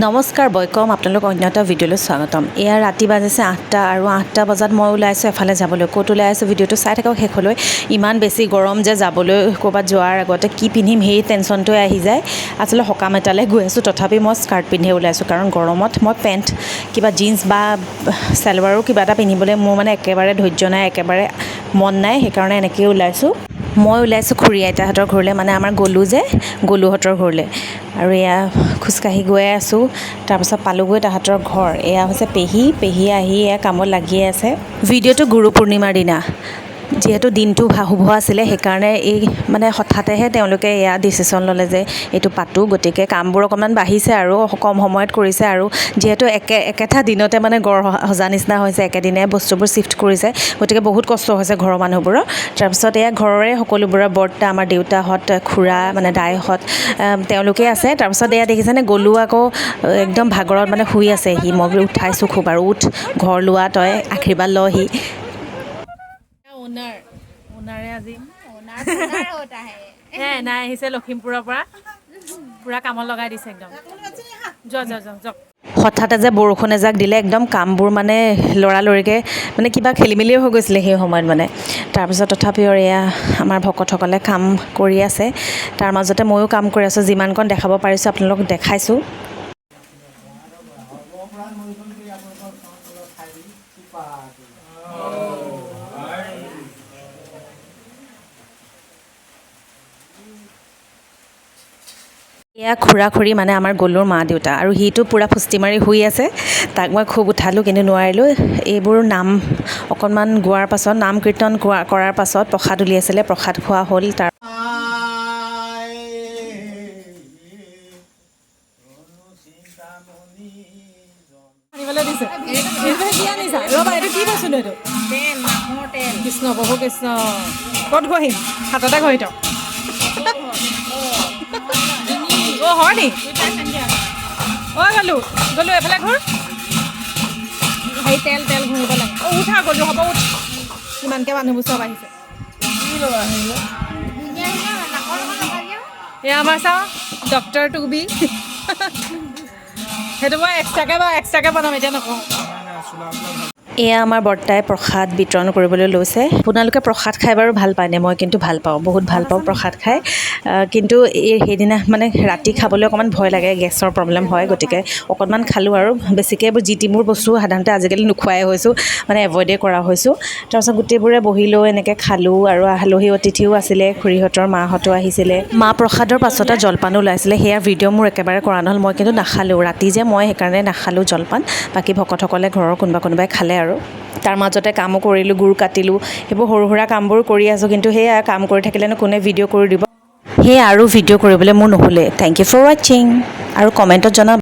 নমস্কাৰ বয়কম আপোনালোক অন্য এটা ভিডিঅ'লৈ স্বাগতম। এয়া ৰাতি বাজিছে 8টা আৰু 8টা বজাত মই ওলাই আছোঁ এফালে যাবলৈ। ক'ত ওলাই আছোঁ ভিডিঅ'টো চাই থাকক শেষলৈ। ইমান বেছি গৰম যে যাবলৈ ক'ৰবাত যোৱাৰ আগতে কি পিন্ধিম সেই টেনশ্যনটোৱে আহি যায়। আচলতে সকাম এটালৈ গৈ আছোঁ, তথাপি মই স্কাৰ্ট পিন্ধি ওলাইছোঁ, কাৰণ গৰমত মই পেণ্ট কিবা জিন্স বা চেলৱাৰো কিবা এটা পিন্ধিবলৈ মোৰ মানে একেবাৰে ধৈৰ্য নাই, একেবাৰে মন নাই, সেইকাৰণে এনেকৈয়ে ওলাইছোঁ। মই ওলাইছোঁ খুৰী আইতাহঁতৰ ঘৰলৈ, মানে আমাৰ গলুহঁতৰ ঘৰলৈ। আৰু এয়া খোজকাঢ়ি গৈ আছোঁ, তাৰপিছত পালোগৈ তাহাঁতৰ ঘৰ। এয়া হৈছে পেহী আহি এয়া কামত লাগিয়ে আছে। ভিডিঅ'টো গুৰু পূৰ্ণিমাৰ দিনা, যিহেতু দিনটো শুভ আছিলে, সেইকাৰণে এই মানে হঠাতেহে তেওঁলোকে এয়া ডিচিশ্যন ল'লে যে এইটো পাতোঁ। গতিকে কামবোৰ অকণমান বাঢ়িছে আৰু কম সময়ত কৰিছে, আৰু যিহেতু একেটা দিনতে মানে গড় সজা নিচিনা হৈছে, একেদিনাই বস্তুবোৰ চিফ্ট কৰিছে, গতিকে বহুত কষ্ট হৈছে ঘৰৰ মানুহবোৰৰ। তাৰপিছত এয়া ঘৰৰে সকলোবোৰৰ বৰ্তা, আমাৰ দেউতাহঁত, খুৰা মানে দাইহঁত, তেওঁলোকে আছে। তাৰপিছত এয়া দেখিছেনে গলু আকৌ একদম ভাগৰত মানে শুই আছে। মই বোলো উঠাইছোঁ খুব, আৰু উঠ ঘৰ লোৱা, তই আশীৰ্বাদ লহি। ওনাৰে আজি নাই আহিছে লখিমপুৰৰ পৰা, পূৰা কামত লগাই দিছে একদম। যাওক। হঠাতে যে বৰষুণ এজাক দিলে, একদম কামবোৰ মানে লৰালৰিকৈ মানে কিবা খেলি মেলিও হৈ গৈছিলে সেই সময়ত মানে। তাৰপিছত তথাপিও এয়া আমাৰ ভকতসকলে কাম কৰি আছে, তাৰ মাজতে ময়ো কাম কৰি আছোঁ। যিমানকণ দেখাব পাৰিছোঁ আপোনালোকক দেখাইছোঁ। এয়া খুৰা-খুৰী মানে আমাৰ গলুৰ মা দেউতা, আৰু সিটো পূৰা ফুষ্টি মাৰি শুই আছে। তাক মই খুব উঠালোঁ, কিন্তু নোৱাৰিলোঁ। এইবোৰ নাম অকণমান গোৱাৰ পাছত, নাম কীৰ্তন কৰাৰ পাছত প্ৰসাদ উলিয়াইছিলে, প্ৰসাদ খোৱা হ'ল। তাৰ কৃষ্ণ প্ৰভু কৃষ্ণ, ক'ত ঘঁহিম? হাততে ঘঁহি থওঁ। অ' হয় নি? গলো এফালে ঘৰ। সেই তেল ঘঁহিব লাগে। অ' উঠা গলো, হ'ব উঠ। কিমানকৈ মানুহবোৰ চব আহিছে। এয়া আমাৰ চাওঁ ডক্টৰ টু বি। সেইটো মই এক্সট্ৰাকৈ বনাম, এতিয়া নকওঁ। এয়া আমাৰ বৰ্তাই প্ৰসাদ বিতৰণ কৰিবলৈ লৈছে। আপোনালোকে প্ৰসাদ খাই বাৰু ভাল পায়নে? মই কিন্তু ভাল পাওঁ, বহুত ভাল পাওঁ প্ৰসাদ খাই। কিন্তু সেইদিনা মানে ৰাতি খাবলৈ অকণমান ভয় লাগে, গেছৰ প্ৰব্লেম হয়, গতিকে অকণমান খালোঁ। আৰু বেছিকৈ এইবোৰ জিতিমুৰ বস্তু সাধাৰণতে আজিকালি নোখোৱাই হৈছোঁ, মানে এভইডেই কৰা হৈছোঁ। তাৰপিছত গোটেইবোৰে বহি লৈ এনেকৈ খালোঁ, আৰু আলহী অতিথিও আছিলে, খুৰীহঁতৰ মাহঁতো আহিছিলে। মাহ প্ৰসাদৰ পাছতে জলপানো ওলাইছিলে, সেয়া ভিডিঅ' মোৰ একেবাৰে কৰা নহ'ল। মই কিন্তু নাখালোঁ, ৰাতি যে মই সেইকাৰণে নাখালোঁ জলপান। বাকী ভকতসকলে ঘৰৰ কোনোবাই খালে। আৰু তাৰ মাজতে কামো কৰিলোঁ, গুৰ কাটিলোঁ, সেইবোৰ সৰু সুৰা কামবোৰ কৰি আছোঁ। কিন্তু সেয়া কাম কৰি থাকিলেনো কোনে ভিডিঅ' কৰি দিব, সেয়া আৰু ভিডিঅ' কৰিবলৈ মোৰ নহ'লে। থেংক ইউ ফৰ ৱাচিং, আৰু কমেণ্টত জনাব।